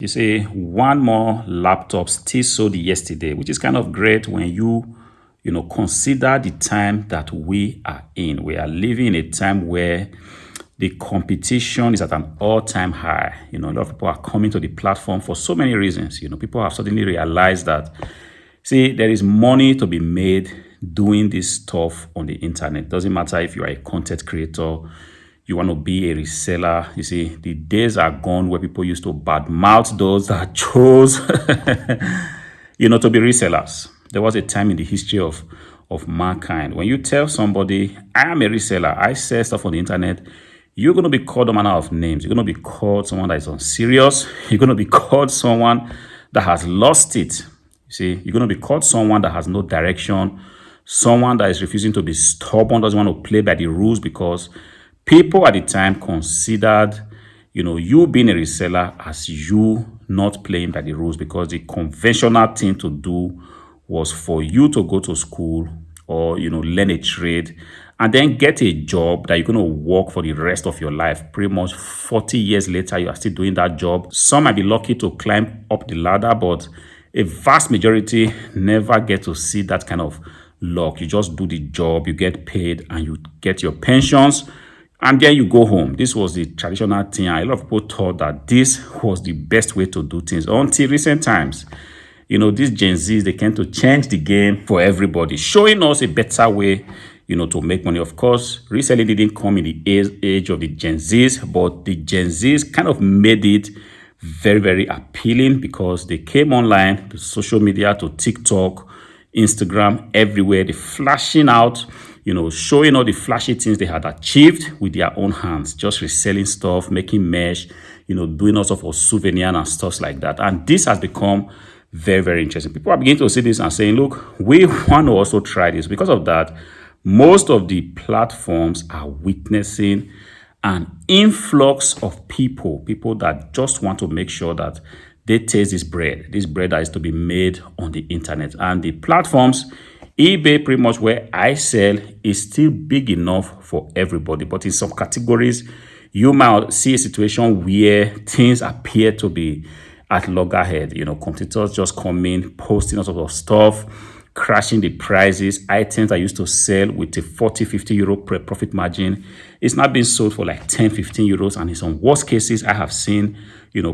You see, one more laptop still sold yesterday, which is kind of great when you consider the time that we are in. We are living in a time where the competition is at an all-time high. A lot of people are coming to the platform for so many reasons. People have suddenly realized that, see, there is money to be made doing this stuff on the internet. Doesn't matter if you are a content creator, you want to be a reseller. You see, the days are gone where people used to badmouth those that chose, to be resellers. There was a time in the history of mankind when you tell somebody, I am a reseller, I sell stuff on the internet, you're going to be called a manner of names. You're going to be called someone that is unserious. You're going to be called someone that has lost it. You see, you're going to be called someone that has no direction, someone that is refusing to be stubborn, doesn't want to play by the rules, because people at the time considered, you being a reseller as you not playing by the rules, because the conventional thing to do was for you to go to school or, learn a trade and then get a job that you're going to work for the rest of your life. Pretty much 40 years later, you are still doing that job. Some might be lucky to climb up the ladder, but a vast majority never get to see that kind of luck. You just do the job, you get paid, and you get your pensions, and then you go home. This was the traditional thing. A lot of people thought that this was the best way to do things until recent times. These Gen Zs, they tend to change the game for everybody, showing us a better way, to make money. Of course, reselling didn't come in the age of the Gen Zs, but the Gen Zs kind of made it very, very appealing because they came online to social media, to TikTok, Instagram, everywhere. They flashing out, showing all the flashy things they had achieved with their own hands, just reselling stuff, making mesh, doing all sorts of souvenir and stuff like that. And this has become very, very interesting. People are beginning to see this and saying, look, we want to also try this. Because of that, most of the platforms are witnessing an influx of people that just want to make sure that they taste this bread that is to be made on the internet. And the platforms, eBay, pretty much where I sell, is still big enough for everybody. But in some categories, you might see a situation where things appear to be at loggerhead. Competitors just come in, posting all sorts of stuff, crashing the prices. Items I used to sell with a 40-50 euro profit margin, it's not being sold for like 10-15 euros. And in some worst cases, I have seen,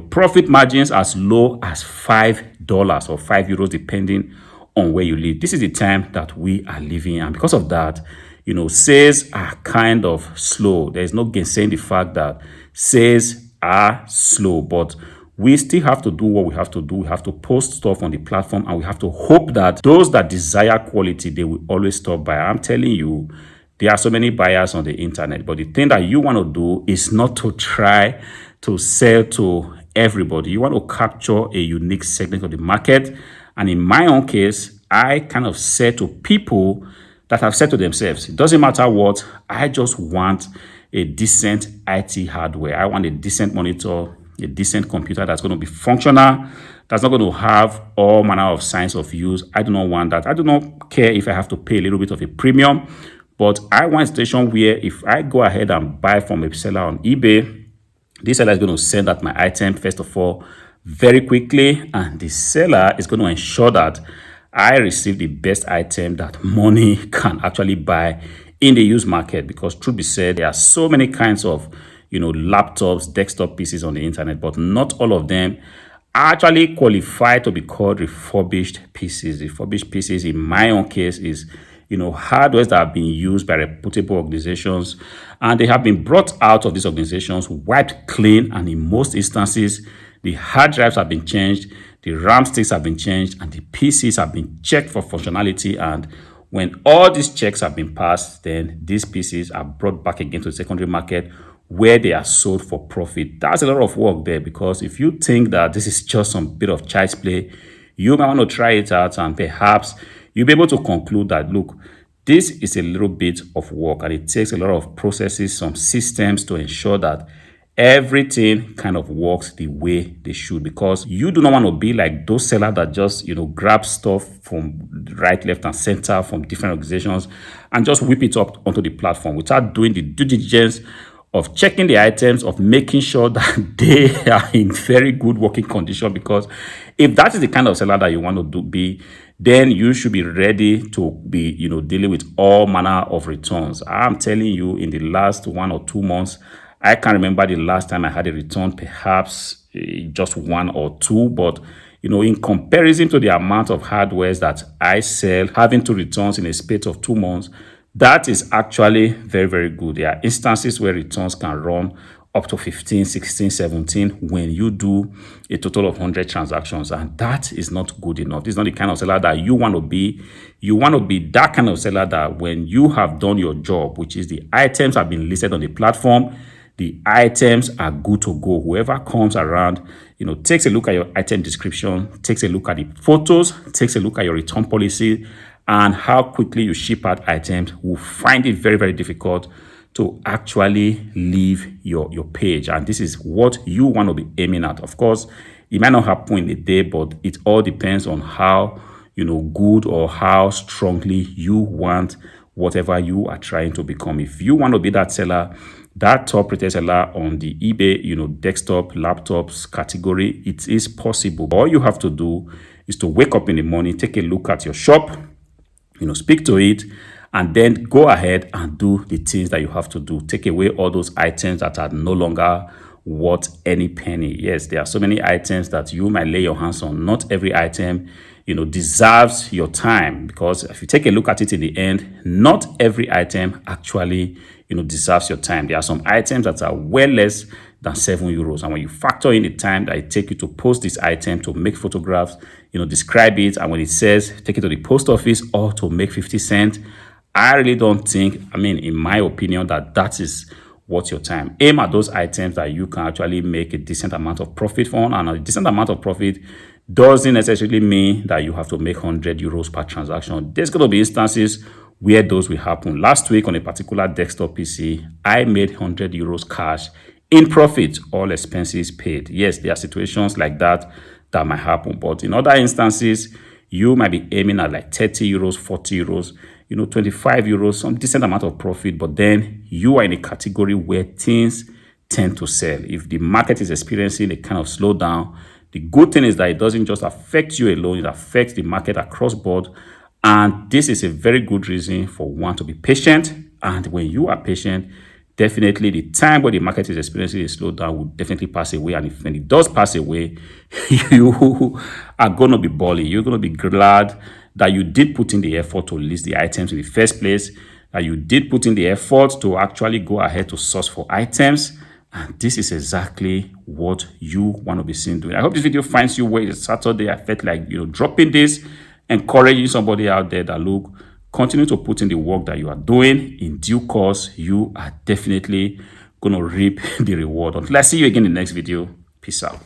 profit margins as low as $5 or 5 euros, depending on where you live. This is the time that we are living. And because of that, sales are kind of slow. There is no gainsaying the fact that sales are slow, but we still have to do what we have to do. We have to post stuff on the platform, and we have to hope that those that desire quality, they will always stop by. I'm telling you, there are so many buyers on the internet, but the thing that you want to do is not to try to sell to everybody. You want to capture a unique segment of the market. And in my own case, I kind of say to people that have said to themselves, it doesn't matter what, I just want a decent IT hardware. I want a decent monitor, a decent computer that's going to be functional, that's not going to have all manner of signs of use. I do not want that. I do not care if I have to pay a little bit of a premium, but I want a situation where if I go ahead and buy from a seller on eBay, this seller is going to send out my item, first of all, very quickly, and the seller is going to ensure that I receive the best item that money can actually buy in the used market. Because truth be said, there are so many kinds of laptops, desktop PCs on the internet, but not all of them actually qualify to be called refurbished PCs. Refurbished PCs, in my own case, is hardware that have been used by reputable organizations, and they have been brought out of these organizations wiped clean, and in most instances, the hard drives have been changed, the RAM sticks have been changed, and the PCs have been checked for functionality. And when all these checks have been passed, then these PCs are brought back again to the secondary market, where they are sold for profit. That's a lot of work there, because if you think that this is just some bit of child's play, you might want to try it out, and perhaps you'll be able to conclude that, look, this is a little bit of work, and it takes a lot of processes, some systems to ensure that everything kind of works the way they should. Because you do not want to be like those sellers that just grab stuff from right, left, and center from different organizations and just whip it up onto the platform without doing the due diligence of checking the items, of making sure that they are in very good working condition. Because if that is the kind of seller that you want to be, then you should be ready to be, dealing with all manner of returns. I'm telling you, in the last 1 or 2 months, I can't remember the last time I had a return, perhaps just 1 or 2, but in comparison to the amount of hardware that I sell, having 2 returns in a space of 2 months, that is actually very, very good. There are instances where returns can run up to 15, 16, 17 when you do a total of 100 transactions. And that is not good enough. This is not the kind of seller that you want to be. You want to be that kind of seller that when you have done your job, which is the items have been listed on the platform, the items are good to go. Whoever comes around, takes a look at your item description, takes a look at the photos, takes a look at your return policy, and how quickly you ship out items, will find it very, very difficult to actually leave your page. And this is what you want to be aiming at. Of course, it might not happen in a day, but it all depends on how good or how strongly you want whatever you are trying to become. If you want to be that seller, that top rated seller on the eBay, desktop, laptops category, it is possible. All you have to do is to wake up in the morning, take a look at your shop, speak to it, and then go ahead and do the things that you have to do. Take away all those items that are no longer worth any penny. Yes, there are so many items that you might lay your hands on. Not every item, deserves your time, because if you take a look at it in the end, not every item actually, deserves your time. There are some items that are well less than €7. And when you factor in the time that it takes you to post this item, to make photographs, describe it, and when it says take it to the post office or to make 50 cents, I really don't think, in my opinion, that is worth your time. Aim at those items that you can actually make a decent amount of profit on. And a decent amount of profit doesn't necessarily mean that you have to make €100 per transaction. There's going to be instances where those will happen. Last week on a particular desktop PC, I made €100 cash in profit, all expenses paid. Yes, there are situations like that might happen. But in other instances, you might be aiming at like €30, €40, €25, some decent amount of profit, but then you are in a category where things tend to sell. If the market is experiencing a kind of slowdown, the good thing is that it doesn't just affect you alone, it affects the market across board. And this is a very good reason for one to be patient. And when you are patient, definitely the time where the market is experiencing a slowdown will definitely pass away. And if when it does pass away, you are going to be balling. You're going to be glad that you did put in the effort to list the items in the first place, that you did put in the effort to actually go ahead to source for items. And this is exactly what you want to be seen doing. I hope this video finds you well. It's Saturday. I felt like, dropping this, encouraging somebody out there that, look, continue to put in the work that you are doing. In due course, you are definitely going to reap the reward. Until I see you again in the next video. Peace out.